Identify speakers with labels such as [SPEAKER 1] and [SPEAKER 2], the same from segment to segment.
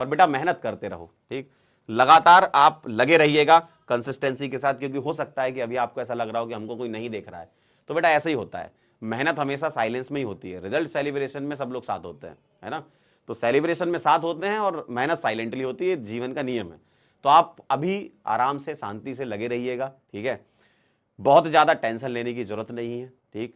[SPEAKER 1] और बेटा मेहनत करते रहो, ठीक, लगातार आप लगे रहिएगा कंसिस्टेंसी के साथ, क्योंकि हो सकता है कि अभी आपको ऐसा लग रहा हो कि हमको कोई नहीं देख रहा है, तो बेटा ऐसा ही होता है, मेहनत हमेशा साइलेंस में ही होती है, रिजल्ट सेलिब्रेशन में सब लोग साथ होते हैं, है ना, तो सेलिब्रेशन में साथ होते हैं और मेहनत साइलेंटली होती है, जीवन का नियम है। तो आप अभी आराम से शांति से लगे रहिएगा, ठीक है, बहुत ज़्यादा टेंशन लेने की जरूरत नहीं है, ठीक,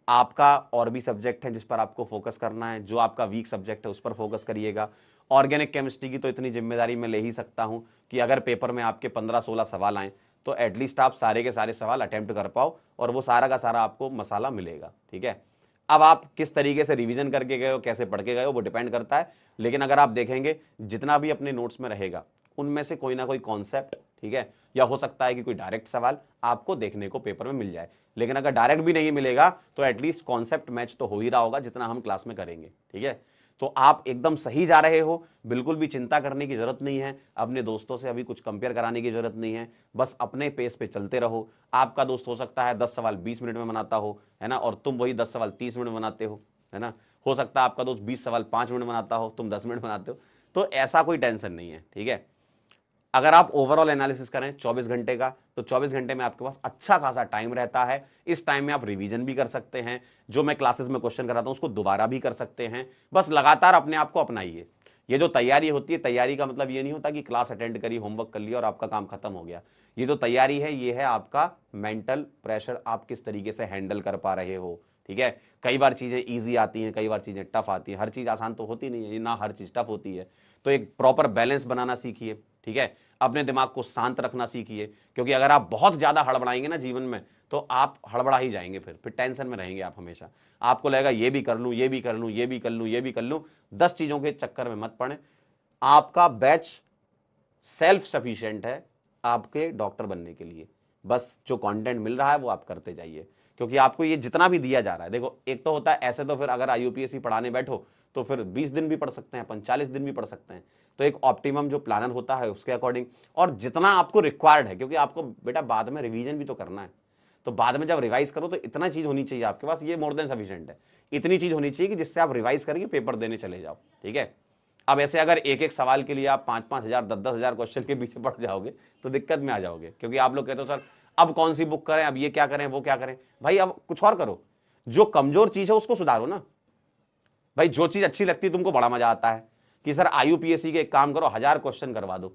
[SPEAKER 1] आपका और भी सब्जेक्ट है जिस पर आपको फोकस करना है, जो आपका वीक सब्जेक्ट है उस पर फोकस करिएगा। ऑर्गेनिक केमिस्ट्री की तो इतनी जिम्मेदारी मैं ले ही सकता हूं कि अगर पेपर में आपके 15-16 सवाल आए तो एटलीस्ट आप सारे के सारे सवाल अटेम्प्ट कर पाओ और वो सारा का सारा आपको मसाला मिलेगा, ठीक है। अब आप किस तरीके से रिवीजन करके गए हो, कैसे पढ़ के गए हो, वो डिपेंड करता है, लेकिन अगर आप देखेंगे जितना भी अपने नोट्स में रहेगा उनमें से कोई ना कोई कॉन्सेप्ट, ठीक है, या हो सकता है कि कोई डायरेक्ट सवाल आपको देखने को पेपर में मिल जाए, लेकिन अगर डायरेक्ट भी नहीं मिलेगा तो एटलीस्ट कॉन्सेप्ट मैच तो हो ही रहा होगा जितना हम क्लास में करेंगे, ठीक है। तो आप एकदम सही जा रहे हो, बिल्कुल भी चिंता करने की जरूरत नहीं है, अपने दोस्तों से अभी कुछ कंपेयर कराने की जरूरत नहीं है, बस अपने पेस पे चलते रहो। आपका दोस्त हो सकता है 10 सवाल 20 मिनट में बनाता हो, है ना, और तुम वही 10 सवाल 30 मिनट में बनाते हो ना, हो सकता है आपका दोस्त 20 सवाल 5 मिनट बनाता हो, तुम 10 मिनट बनाते हो, तो ऐसा कोई टेंशन नहीं है, ठीक है। अगर आप ओवरऑल एनालिसिस करें 24 घंटे का, तो 24 घंटे में आपके पास अच्छा खासा टाइम रहता है, इस टाइम में आप रिवीजन भी कर सकते हैं, जो मैं क्लासेस में क्वेश्चन कराता हूं उसको दोबारा भी कर सकते हैं, बस लगातार अपने आप को अपनाइए। ये जो तैयारी होती है, तैयारी का मतलब ये नहीं होता कि क्लास अटेंड करी, होमवर्क कर लिया और आपका काम खत्म हो गया। ये जो तैयारी है ये है आपका मेंटल प्रेशर, आप किस तरीके से हैंडल कर पा रहे हो, ठीक है। कई बार चीजें ईजी आती हैं, कई बार चीजें टफ आती हैं, हर चीज आसान तो होती नहीं है, ना हर चीज टफ होती है, तो एक प्रॉपर बैलेंस बनाना सीखिए, ठीक है। अपने दिमाग को शांत रखना सीखिए, क्योंकि अगर आप बहुत ज्यादा हड़बड़ाएंगे ना जीवन में तो आप हड़बड़ा ही जाएंगे, फिर टेंशन में रहेंगे आप हमेशा, आपको लगेगा ये भी कर लूं, ये भी कर लूं, ये भी कर लूं, ये भी कर लूं, 10 चीजों के चक्कर में मत पड़े। आपका बैच सेल्फ सफिशिएंट है आपके डॉक्टर बनने के लिए, बस जो कंटेंट मिल रहा है वो आप करते जाइए, क्योंकि आपको ये जितना भी दिया जा रहा है, देखो एक तो होता है ऐसे, तो फिर अगर IUPAC पढ़ाने बैठो तो फिर 20 दिन भी पढ़ सकते हैं, 45 दिन भी पढ़ सकते हैं, तो एक ऑप्टिमम जो प्लानर होता है उसके अकॉर्डिंग, और जितना आपको रिक्वायर्ड है, क्योंकि आपको बेटा बाद में रिवीजन भी तो करना है, तो बाद में जब रिवाइज करो तो इतना चीज होनी चाहिए आपके पास, ये मोर देन सफिशिएंट है, इतनी चीज होनी चाहिए कि जिससे आप रिवाइज करके पेपर देने चले जाओ, ठीक है। अब ऐसे अगर एक एक सवाल के लिए आप 5-5 हजार 10-10 हजार क्वेश्चन के पीछे पड़ जाओगे तो दिक्कत में आ जाओगे, क्योंकि आप लोग कहते हो सर अब कौन सी बुक करें, अब ये क्या करें, वो क्या करें, भाई अब कुछ और करो, जो कमजोर चीज है उसको सुधारो ना भाई। जो चीज अच्छी लगती है तुमको, बड़ा मजा आता है कि सर IUPAC के एक काम करो 1000 क्वेश्चन करवा दो,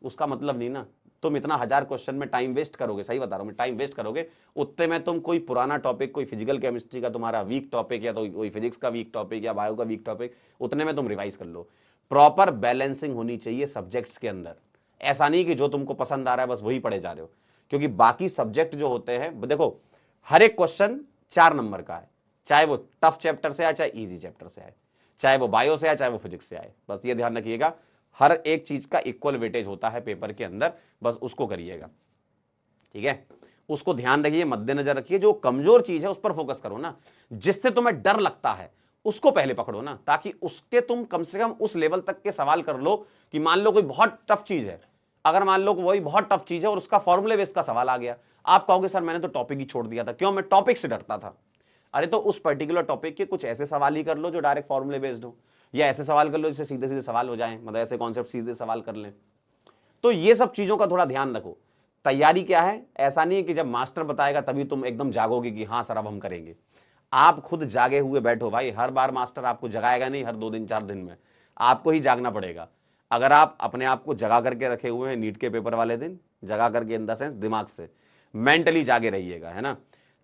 [SPEAKER 1] उसका मतलब नहीं ना, तुम इतना 1000 क्वेश्चन में टाइम वेस्ट करोगे, सही बता रहा हूं मैं, टाइम वेस्ट करोगे, उतने में तुम कोई पुराना टॉपिक, कोई फिजिकल केमिस्ट्री का तुम्हारा वीक टॉपिक, या तो कोई फिजिक्स का वीक टॉपिक या बायो का वीक टॉपिक, उतने में तुम रिवाइज कर लो। प्रॉपर बैलेंसिंग होनी चाहिए सब्जेक्ट्स के अंदर, ऐसा नहीं कि जो तुमको पसंद आ रहा है बस वही पढ़े जा रहे हो, क्योंकि बाकी सब्जेक्ट जो होते हैं, देखो हर एक क्वेश्चन 4 नंबर का है, चाहे वो टफ चैप्टर से आए चाहे इजी चैप्टर से आए, चाहे वो बायो से आए चाहे वो फिजिक्स से आए, बस ये ध्यान रखिएगा, हर एक चीज का इक्वल वेटेज होता है पेपर के अंदर, बस उसको करिएगा, ठीक है। उसको ध्यान रखिए, मद्देनजर रखिए, जो कमजोर चीज है उस पर फोकस करो ना, जिससे तुम्हें डर लगता है उसको पहले पकड़ो ना, ताकि उसके तुम कम से कम उस लेवल तक के सवाल कर लो कि मान लो कोई बहुत टफ चीज है, अगर मान लो वही बहुत टफ चीज है और उसका फॉर्मूले बेस का सवाल आ गया, आप कहोगे सर मैंने तो टॉपिक ही छोड़ दिया था, क्यों, मैं टॉपिक से डरता था। अरे तो उस पर्टिकुलर टॉपिक के कुछ ऐसे सवाल ही कर लो जो डायरेक्ट फॉर्मूले बेस्ड हो, या ऐसे सवाल कर लो जिससे सीधे सीधे सवाल हो जाए, मतलब ऐसे कॉन्सेप्ट सीधे सवाल कर लें। तो ये सब चीजों का थोड़ा ध्यान रखो। तैयारी क्या है, ऐसा नहीं है कि जब मास्टर बताएगा तभी तुम एकदम जागोगे कि हाँ सर अब हम करेंगे, आप खुद जागे हुए बैठो भाई, हर बार मास्टर आपको जगाएगा नहीं, हर 2 दिन 4 दिन में आपको ही जागना पड़ेगा। अगर आप अपने आप को जगा करके रखे हुए हैं नीट के पेपर वाले दिन, जगा करके इन द सेंस दिमाग से, मेंटली जागे रहिएगा, है ना।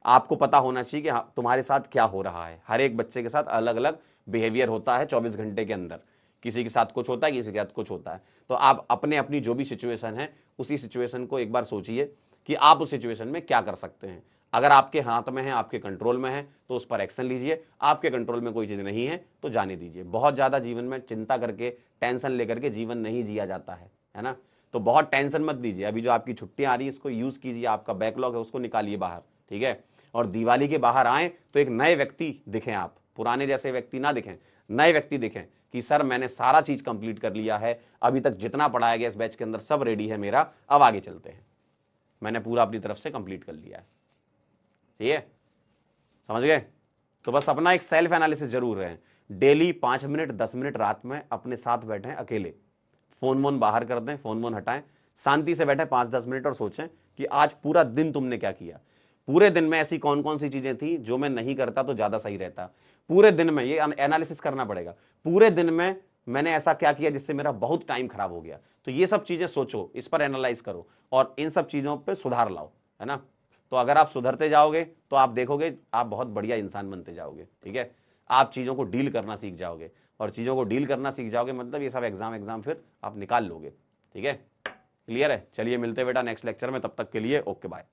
[SPEAKER 1] आपको पता होना चाहिए कि हाँ, तुम्हारे साथ क्या हो रहा है, हर एक बच्चे के साथ अलग अलग बिहेवियर होता है 24 घंटे के अंदर, किसी के साथ कुछ होता है, किसी के साथ कुछ होता है, तो आप अपने अपनी जो भी सिचुएशन है उसी सिचुएशन को एक बार सोचिए कि आप उस सिचुएशन में क्या कर सकते हैं। अगर आपके हाथ में है, आपके कंट्रोल में है, तो उस पर एक्शन लीजिए, आपके कंट्रोल में कोई चीज नहीं है तो जाने दीजिए। बहुत ज्यादा जीवन में चिंता करके, टेंशन लेकर के जीवन नहीं जिया जाता है ना। तो बहुत टेंशन मत दीजिए, अभी जो आपकी छुट्टियां आ रही है इसको यूज कीजिए, आपका बैकलॉग है उसको निकालिए बाहर, ठीक है। और दिवाली के बाहर आए तो एक नए व्यक्ति दिखें, आप पुराने जैसे व्यक्ति ना दिखें, नए व्यक्ति दिखें कि सर मैंने सारा चीज कंप्लीट कर लिया है, अभी तक जितना पढ़ाया गया इस बैच के अंदर सब रेडी है मेरा, अब आगे चलते हैं, मैंने पूरा अपनी तरफ से कंप्लीट कर लिया है, ठीक है, समझ गए। तो बस अपना एक सेल्फ एनालिसिस जरूर है, डेली 5 मिनट 10 मिनट रात में अपने साथ बैठे अकेले, फोन वोन बाहर कर दें, फोन वोन हटाएं, शांति से बैठे 5-10 मिनट और सोचें कि आज पूरा दिन तुमने क्या किया, पूरे दिन में ऐसी कौन कौन सी चीजें थी जो मैं नहीं करता तो ज्यादा सही रहता, पूरे दिन में ये एनालिसिस करना पड़ेगा, पूरे दिन में मैंने ऐसा क्या किया जिससे मेरा बहुत टाइम खराब हो गया। तो ये सब चीजें सोचो, इस पर एनालाइज करो और इन सब चीजों पे सुधार लाओ, है ना। तो अगर आप सुधरते जाओगे तो आप देखोगे आप बहुत बढ़िया इंसान बनते जाओगे, ठीक है। आप चीजों को डील करना सीख जाओगे, और चीजों को डील करना सीख जाओगे मतलब ये सब एग्जाम फिर आप निकाल लोगे, ठीक है। क्लियर है? चलिए मिलते हैं बेटा नेक्स्ट लेक्चर में, तब तक के लिए ओके बाय।